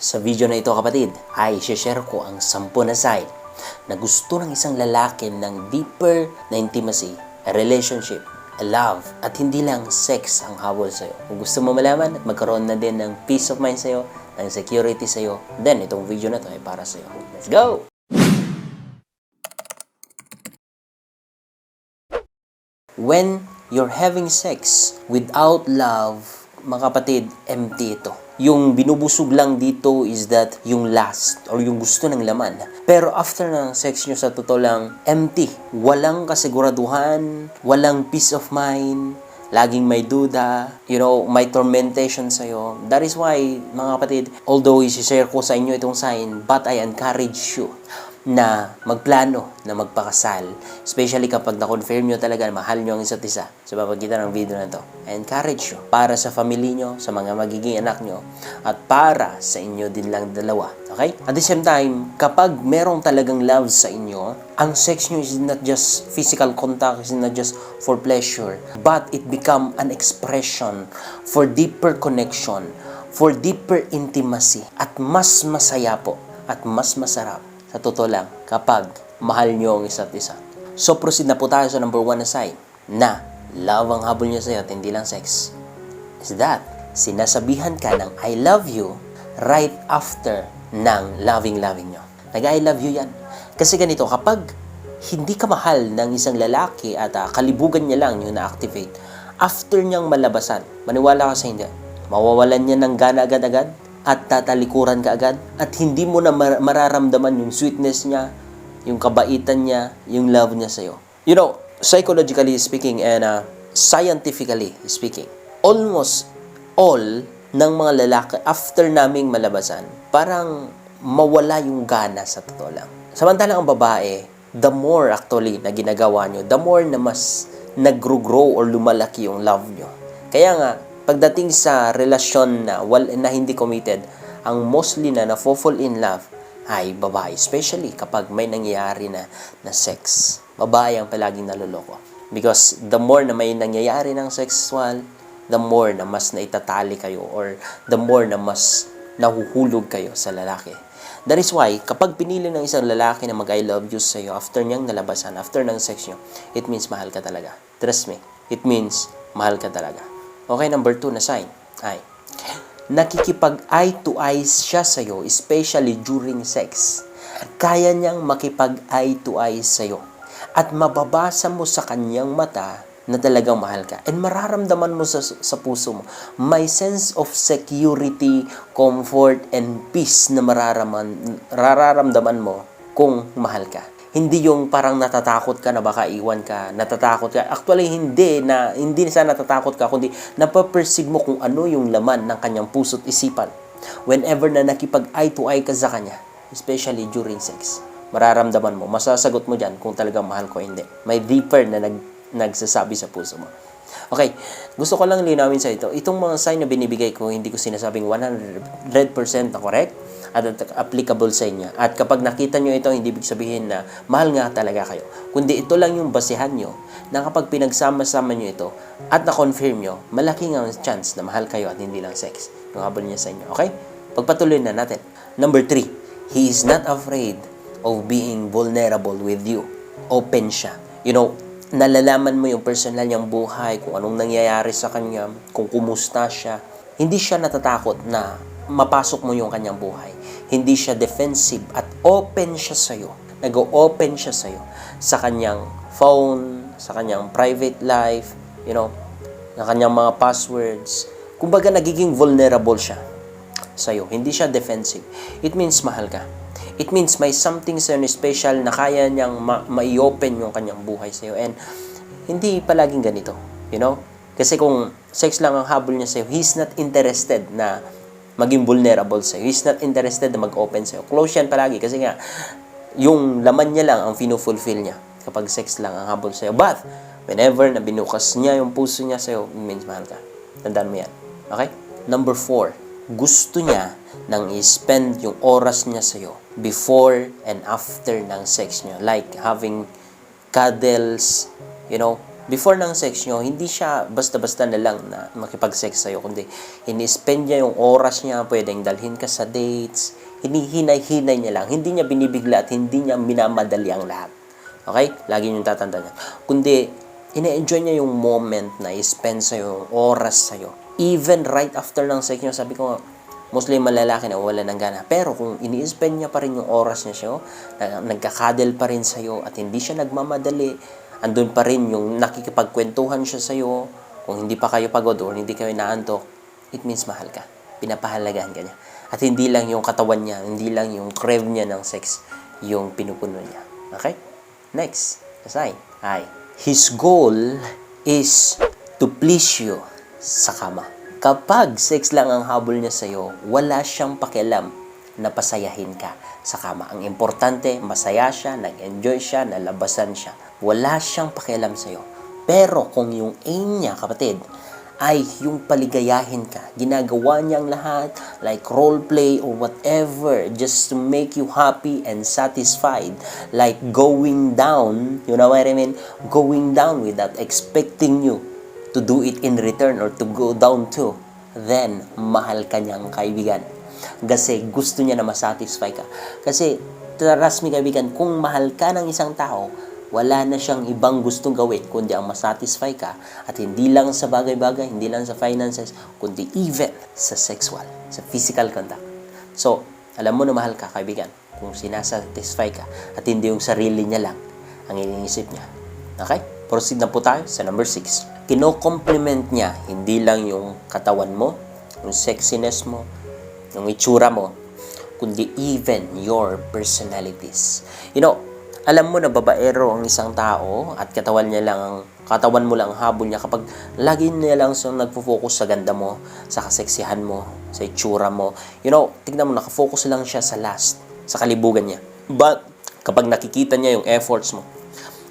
Sa video na ito kapatid, ay share ko ang 10 na sign na gusto ng isang lalaki ng deeper na intimacy, a relationship, a love, at hindi lang sex ang habol sa'yo. Kung gusto mo malaman at magkaroon na din ng peace of mind sa'yo, ng security sa'yo, then itong video na ito ay para sa'yo. Let's go! When you're having sex without love, mga kapatid, empty ito. Yung binubusog lang dito is that yung lust or yung gusto ng laman. Pero after ng sex nyo, sa totoo lang, empty. Walang kasiguraduhan, walang peace of mind, laging may duda, may tormentation sa'yo. That is why, mga kapatid, although i-share ko sa inyo itong sign, but I encourage you na magplano na magpakasal. Especially kapag na-confirm nyo talaga na mahal nyo ang isa't isa sa papagitan ng video na to. I encourage you para sa family nyo, sa mga magiging anak nyo, at para sa inyo din lang dalawa. Okay? At the same time, kapag merong talagang love sa inyo, ang sex nyo is not just physical contact, is not just for pleasure, but it become an expression for deeper connection, for deeper intimacy, at mas masaya po, at mas masarap sa totoo lang, kapag mahal nyo ang isa't isa. So, proceed na po tayo sa number 1 na sign na love ang habol nyo sa'yo at hindi lang sex. Is that, sinasabihan ka ng I love you right after ng loving nyo. Nag-I love you yan. Kasi ganito, kapag hindi ka mahal ng isang lalaki at kalibugan niya lang yung na-activate, after niyang malabasan, maniwala ka sa hindi, mawawalan niya ng gana agad-agad, at tatalikuran ka agad, at hindi mo na mararamdaman yung sweetness niya, yung kabaitan niya, yung love niya sa'yo. Psychologically speaking and scientifically speaking, almost all ng mga lalaki after naming malabasan, parang mawala yung gana sa totoo lang. Samantalang ang babae, the more actually na ginagawa nyo, the more na mas nag-grow or lumalaki yung love nyo. Kaya nga, pagdating sa relasyon na hindi committed, ang mostly na fall in love ay babae. Especially kapag may nangyayari na sex. Babae ang palaging naloloko. Because the more na may nangyayari ng sexual, the more na mas naitatali kayo or the more na mas nahuhulog kayo sa lalaki. That is why, kapag pinili ng isang lalaki na mag-I love you sa'yo after niyang nalabasan, after ng sex nyo, it means mahal ka talaga. Trust me, it means mahal ka talaga. Okay, number 2 na sign ay nakikipag-eye to eyes siya sa'yo, especially during sex. Kaya niyang makipag-eye to eyes sa'yo at mababasa mo sa kanyang mata na talagang mahal ka. And mararamdaman mo sa puso mo, may sense of security, comfort, and peace na mararamdaman mo kung mahal ka. Hindi yung parang natatakot ka na baka iwan ka, natatakot ka. Actually, hindi sa natatakot ka, kundi napaperceive mo kung ano yung laman ng kanyang puso't isipan. Whenever na nakipag-eye to eye ka sa kanya, especially during sex, mararamdaman mo, masasagot mo dyan kung talagang mahal ko hindi. May deeper na nagsasabi sa puso mo. Okay, gusto ko lang linawin sa ito. Itong mga sign na binibigay ko, hindi ko sinasabing 100% na correct at applicable sa inyo. At kapag nakita nyo ito, hindi ibig sabihin na mahal nga talaga kayo. Kundi ito lang yung basehan nyo na kapag pinagsama-sama nyo ito at na-confirm nyo, malaki nga ang chance na mahal kayo at hindi lang sex. Yung habol niya sa inyo. Okay? Pagpatuloy na natin. Number 3, he is not afraid of being vulnerable with you. Open siya. Nalalaman mo yung personal niyang buhay, kung anong nangyayari sa kanya, kung kumusta siya. Hindi siya natatakot na mapasok mo yung kanyang buhay. Hindi siya defensive at open siya sa'yo. Nag-open siya sa'yo sa kanyang phone, sa kanyang private life, na kanyang mga passwords. Kumbaga, nagiging vulnerable siya sa'yo. Hindi siya defensive. It means mahal ka. It means may something special na kaya niyang ma-open yung kanyang buhay sa'yo. And hindi palaging ganito. Kasi kung sex lang ang habol niya sa'yo, he's not interested na maging vulnerable sa'yo. He's not interested na mag-open sa'yo. Close yan palagi. Kasi nga, yung laman niya lang ang fino-fulfill niya kapag sex lang ang habol sa'yo. But, whenever na binukas niya yung puso niya sa'yo, it means mahal ka. Tandaan mo yan. Okay? Number 4, gusto niya nang i-spend yung oras niya sa'yo before and after ng sex niyo. Like having cuddles, before ng sex nyo, hindi siya basta-basta na lang na makipag-sex sa'yo, kundi ini-spend niya yung oras niya, pwedeng dalhin ka sa dates, hinihinay-hinay niya lang, hindi niya binibigla at hindi niya minamadali ang lahat. Okay? Lagi niyong tatandaan yan. Kundi, ine-enjoy niya yung moment na i-spend sa'yo, yung oras sa'yo. Even right after ng sex nyo, sabi ko, mostly malalaki na wala ng gana. Pero kung ini-spend niya pa rin yung oras niya sa'yo, nagkakadel pa rin sa'yo, at hindi siya nagmamadali, andun pa rin yung nakikipagkwentuhan siya sa'yo, kung hindi pa kayo pagod or hindi kayo naantok, it means mahal ka. Pinapahalagahan ka niya. At hindi lang yung katawan niya, hindi lang yung crave niya ng sex, yung pinupuno niya. Okay? Next. Assign. Hi. His goal is to please you sa kama. Kapag sex lang ang habol niya sa'yo, wala siyang pakialam na pasayahin ka sa kama. Ang importante, masaya siya, nag-enjoy siya, nalabasan siya. Wala siyang pakialam sa'yo. Pero kung yung aim niya, kapatid, ay yung paligayahin ka, ginagawa niyang lahat, like role play or whatever, just to make you happy and satisfied, like going down, you know what I mean? Going down without expecting you to do it in return or to go down to, then mahal ka niyang kaibigan. Kasi gusto niya na masatisfy ka. Kasi, trust me kaibigan, kung mahal ka ng isang tao, wala na siyang ibang gustong gawin kundi ang masatisfy ka, at hindi lang sa bagay-bagay, hindi lang sa finances, kundi even sa sexual, sa physical contact. So, alam mo na mahal ka kaibigan kung sinasatisfy ka at hindi yung sarili niya lang ang iniisip niya. Okay? Proceed na po tayo sa number 6. Kino-compliment niya hindi lang yung katawan mo, yung sexiness mo, yung itsura mo, kundi even your personalities. You know, alam mo na babaero ang isang tao at katawan mo lang ang habol niya kapag lagi niya lang nagfo-focus sa ganda mo, sa kaseksihan mo, sa itsura mo. You know, tignan mo, nakafocus lang siya sa lust, sa kalibugan niya. But, kapag nakikita niya yung efforts mo,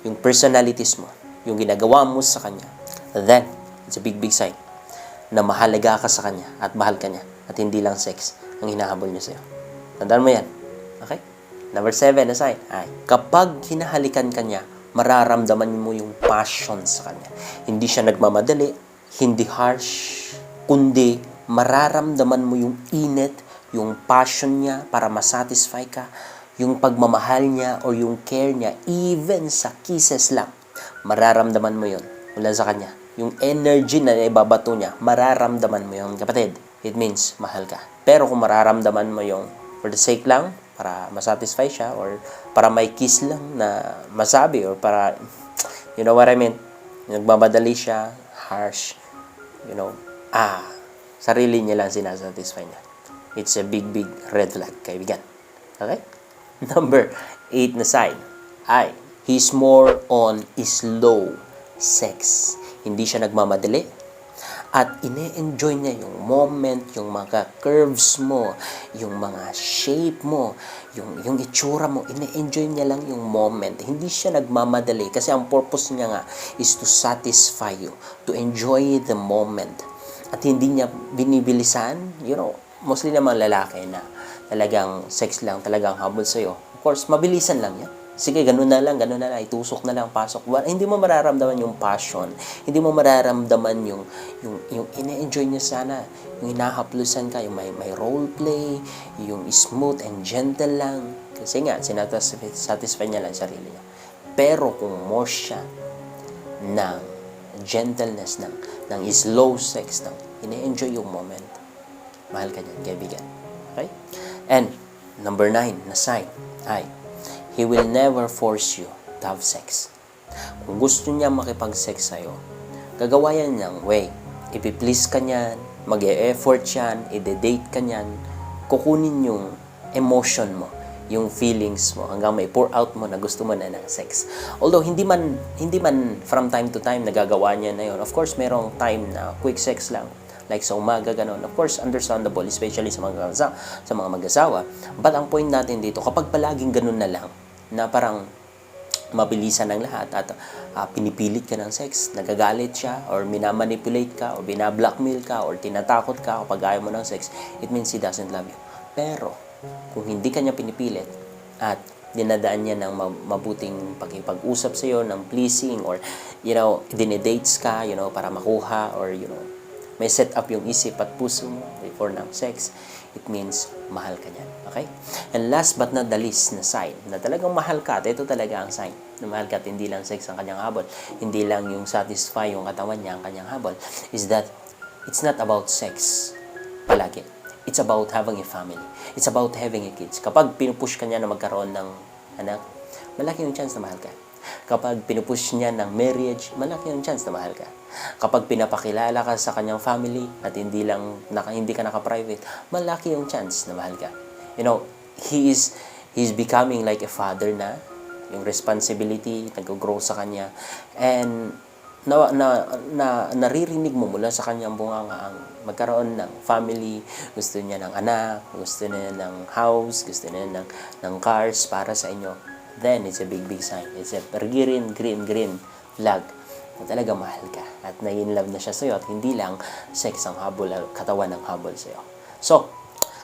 yung personalities mo, yung ginagawa mo sa kanya, then, it's a big sign na mahalaga ka sa kanya at mahal ka niya at hindi lang sex ang hinahabol niya sa'yo. Tandaan mo yan. Okay? Number 7, assign. Ay, kapag hinahalikan ka niya, mararamdaman mo yung passion sa kanya. Hindi siya nagmamadali, hindi harsh, kundi mararamdaman mo yung init, yung passion niya para masatisfy ka, yung pagmamahal niya or yung care niya, even sa kisses lang, mararamdaman mo yun mula sa kanya. Yung energy na ibabato niya, mararamdaman mo yun, kapatid. It means mahal ka. Pero kung mararamdaman mo yung for the sake lang, para masatisfy siya, or para may kiss lang na masabi, or para, you know what I mean, nagmamadali siya, harsh, you know, sarili niya lang sinasatisfy niya. It's a big red flag, kaibigan. Okay? Number 8 na sign ay, he's more on slow sex. Hindi siya nagmamadali. At ine-enjoy niya yung moment, yung mga curves mo, yung mga shape mo, yung itsura mo, ine-enjoy niya lang yung moment. Hindi siya nagmamadali kasi ang purpose niya nga is to satisfy you, to enjoy the moment. At hindi niya binibilisan, you know, mostly naman lalaki na talagang sex lang, talagang habol sa'yo. Of course, mabilisan lang yan. Sige, ganun na lang, itusok na lang, pasok. Hindi mo mararamdaman yung passion. Hindi mo mararamdaman yung ine-enjoy niya sana. Yung hinahaplusan ka, yung may role play, yung smooth and gentle lang. Kasi nga, satisfy niya lang sarili niya. Pero kung more siya ng gentleness, ng slow sex, ng ine-enjoy yung moment, mahal ka niyan, kaibigan. Okay? And, number 9 na sign ay, he will never force you to have sex. Kung gusto niya makipag-sex sa'yo, gagawa yan niyang way. Ipi-please ka niyan, mag-e-effort yan, i-date ka niyan, kukunin yung emotion mo, yung feelings mo, hanggang may pour out mo na gusto mo na ng sex. Although, hindi man from time to time nagagawa niya na yun. Of course, merong time na quick sex lang. Like sa umaga, gano'n. Of course, understandable, especially sa mga mag-asawa. But ang point natin dito, kapag palaging gano'n na lang, na parang mabilisan ng lahat at pinipilit ka ng sex, nagagalit siya, or minamanipulate ka, or binablackmail ka, or tinatakot ka kapag ayaw mo ng sex, it means he doesn't love you. Pero, kung hindi ka niya pinipilit, at dinadaan niya ng mabuting pakipag-usap sa iyo, ng pleasing, or, dinidates ka, para makuha, or, may set up yung isip at puso mo before ng sex, it means mahal ka niyan. Okay? And last but not the least na sign na talagang mahal ka, at ito talaga ang sign na mahal ka at hindi lang sex ang kanyang habol, hindi lang yung satisfy yung katawan niya ang kanyang habol, is that it's not about sex palagi. It's about having a family. It's about having a kids. Kapag pinupush ka niya na magkaroon ng anak, malaki yung chance na mahal ka. Kapag pinupush niya ng marriage, malaki yung chance na mahal ka. Kapag pinapakilala ka sa kanyang family at hindi ka naka-private, malaki yung chance na mahal ka. He's becoming like a father na, yung responsibility nag-grow sa kanya, and naririnig mo mula sa kanyang bunganga ang magkaroon ng family, gusto niya ng anak, gusto niya ng house, gusto niya ng cars para sa inyo, then it's a big sign. It's a green flag na talaga mahal ka at nai-inlove na siya sa'yo at hindi lang sex ang habol, katawan ng habol sa'yo. So,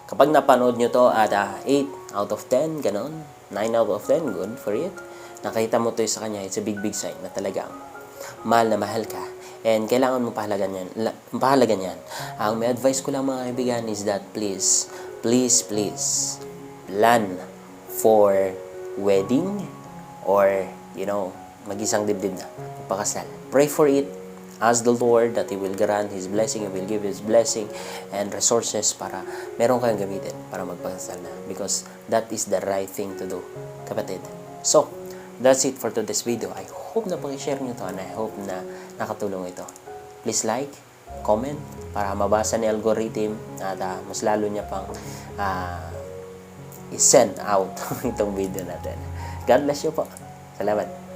kapag napanood nyo to at 8 out of 10, ganon, 9 out of 10, good for it. Nakita mo to sa kanya, it's a big sign na talagang mahal na mahal ka. And kailangan mo pahalagan yan. Ang may advice ko lang mga kaibigan is that please, plan for wedding or, mag-isang dibdib na, magpakasal. Pray for it. Ask the Lord that He will grant His blessing, He will give His blessing and resources para meron kayong gamitin para magpakasal na. Because that is the right thing to do, kapatid. So, that's it for today's video. I hope na pag-share nyo to and I hope na nakatulong ito. Please like, comment para mabasa ni algorithm at mas lalo niya pang i-send out itong video natin. God bless you po. Salamat.